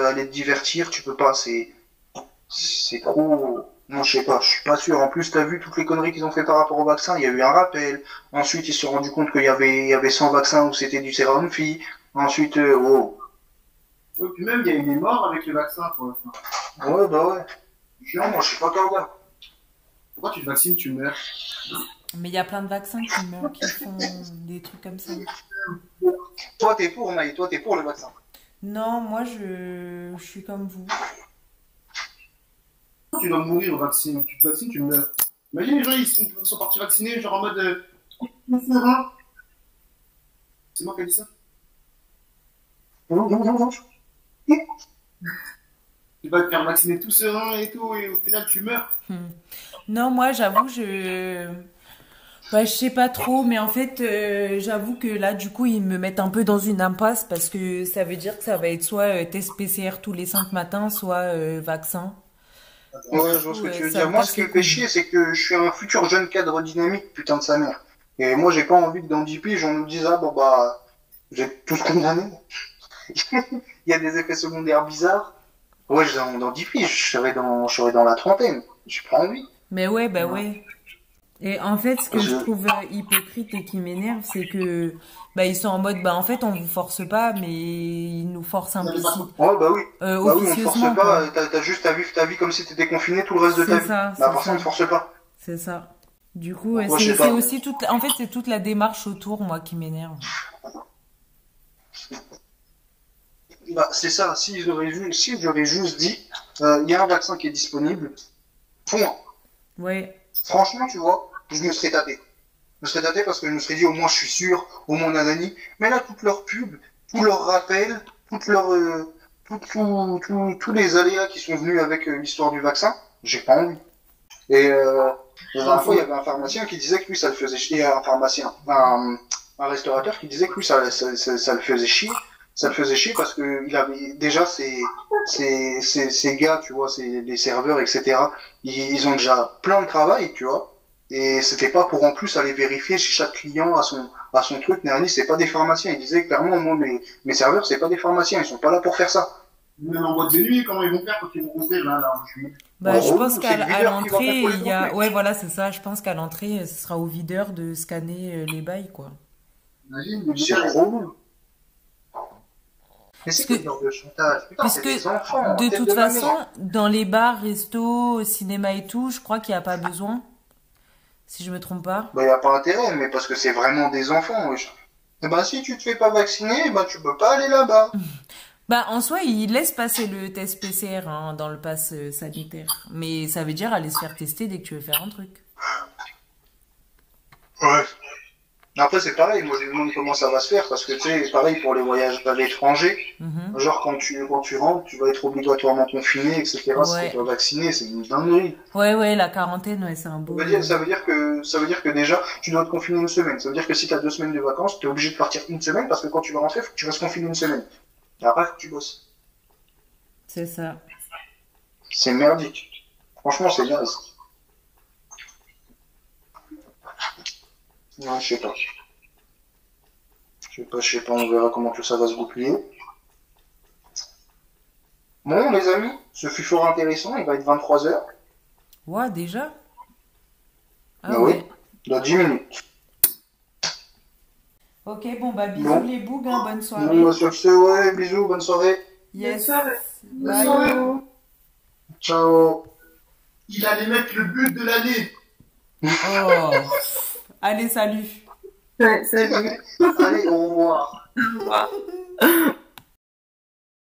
aller te divertir, tu peux pas, c'est trop, non, je sais pas, je suis pas sûr. En plus, t'as vu toutes les conneries qu'ils ont fait par rapport au vaccin, il y a eu un rappel. Ensuite, ils se sont rendus compte qu'il y avait 100 vaccins où c'était du sérum fille. Ensuite, oh. Ouais, puis même, il y a eu des morts avec le vaccin, quoi. Enfin, Ouais, bah ouais. chiant. Non, moi, je suis pas corda. Pourquoi tu te vaccines, tu meurs? Mais il y a plein de vaccins qui meurent, qui font des trucs comme ça. Toi, t'es pour, Maï, toi, t'es pour le vaccin. Non, moi, je suis comme vous. Tu dois mourir au vaccin. Tu te vaccines, tu meurs. Imagine les gens, ils sont partis vacciner, genre en mode. C'est moi qui ai dit ça? Tu vas te faire vacciner tout serein et tout, et au final, tu meurs. Non, moi, j'avoue, bah, je sais pas trop, mais en fait, j'avoue que là, du coup, ils me mettent un peu dans une impasse parce que ça veut dire que ça va être soit test PCR tous les 5 matins, soit vaccin. Ouais, Du je vois ce coup, que tu veux ça dire. me Moi, ce casse qui les me fait couilles. chier, c'est que je suis un futur jeune cadre dynamique, putain de sa mère. Et moi, j'ai pas envie que dans 10 piges, on nous dise, ah, bon, bah, j'ai tous condamné. Il y a des effets secondaires bizarres. Ouais, dans 10 piges, je serai dans la trentaine. J'ai pas envie. Mais ouais, bah Ouais. ouais. Et en fait, ce que je Je- trouve hypocrite et qui m'énerve, c'est que bah ils sont en mode bah en fait on vous force pas, mais ils nous forcent implicite, Ouais, bah oui. Bah oui, on te force officieusement pas. quoi. T'as juste à vivre ta vie comme si t'étais confiné tout le reste de ta C'est vie. ça, Bah, c'est pour ça, on te ça, force pas. c'est ça. Du coup, Moi, je sais c'est pas. aussi en fait c'est toute la démarche autour moi qui m'énerve. Bah, c'est ça. Si j'aurais juste dit, il y a un vaccin qui est disponible. Point. Ouais, Franchement, tu vois, je me serais tâté. Je me serais tâté parce que je me serais dit, au moins, je suis sûr, au moins, nanani. Mais là, toutes leurs pubs, tous leurs rappels, toutes leurs, tous les aléas qui sont venus avec l'histoire du vaccin, j'ai pas envie. Et la dernière fois, il y avait un pharmacien qui disait que lui, ça le faisait chier. Un restaurateur qui disait que lui, ça le faisait chier. Ça le faisait chier parce que il avait déjà ces gars, tu vois, les serveurs, etc. Ils ont déjà plein de travail, tu vois. Et c'était pas pour en plus aller vérifier chez chaque client à son truc. Néani, c'est pas des pharmaciens. Il disait clairement, moi, mes serveurs, c'est pas des pharmaciens. Ils sont pas là pour faire ça. Même en boîte de nuit, comment ils vont faire quand ils vont ouvrir là, bah je Oh, pense c'est le qu'à videur qui va l'entrée contrôler il ton y a truc. ouais voilà c'est ça. Je pense qu'à l'entrée ce sera au videur de scanner les bails quoi. Imagine, le C'est gars, trop long. Mais c'est quel genre de chantage? Putain, c'est puisque des enfants. de tête toute la façon, merde. dans les bars, restos, cinéma et tout, je crois qu'il n'y a pas besoin, si je me trompe pas. Bah, y a pas intérêt, mais parce que c'est vraiment des enfants, wesh. Eh ben, si tu te fais pas vacciner, eh ben, tu peux pas aller là-bas. Bah, en soi, ils laissent passer le test PCR hein, dans le pass sanitaire. Mais ça veut dire aller se faire tester dès que tu veux faire un truc. Ouais. Après, c'est pareil, moi, je me demande comment ça va se faire, parce que, tu sais, pareil pour les voyages à l'étranger, Mhm. genre, quand tu rentres, tu vas être obligatoirement confiné, etc., si Ouais. t'es pas vacciné, c'est une dinguerie. Ouais, la quarantaine, ouais, c'est un beau... Ça veut dire que déjà, tu dois te confiner une semaine. Ça veut dire que si t'as 2 semaines de vacances, t'es obligé de partir une semaine, parce que quand tu vas rentrer, faut que tu restes confiné une semaine. Et après, faut que tu bosses. C'est ça. C'est merdique. Franchement, c'est bien. Non, je sais pas. Je sais pas, on verra comment tout ça va se goupiller. Bon, les amis, ce fut fort intéressant, il va être 23h. Ouais, déjà? Ah Mais oui, ouais. dans 10 minutes. Ok, bon, bah, bisous Bon. les bougs, hein, bonne Bon, soirée. bah, sur ce, ouais, bisous, bonne soirée. Yes. soirée. Bye. Ciao. Il allait mettre le but de l'année. Oh. Allez, salut. Ouais, salut. Allez, au revoir. Au revoir.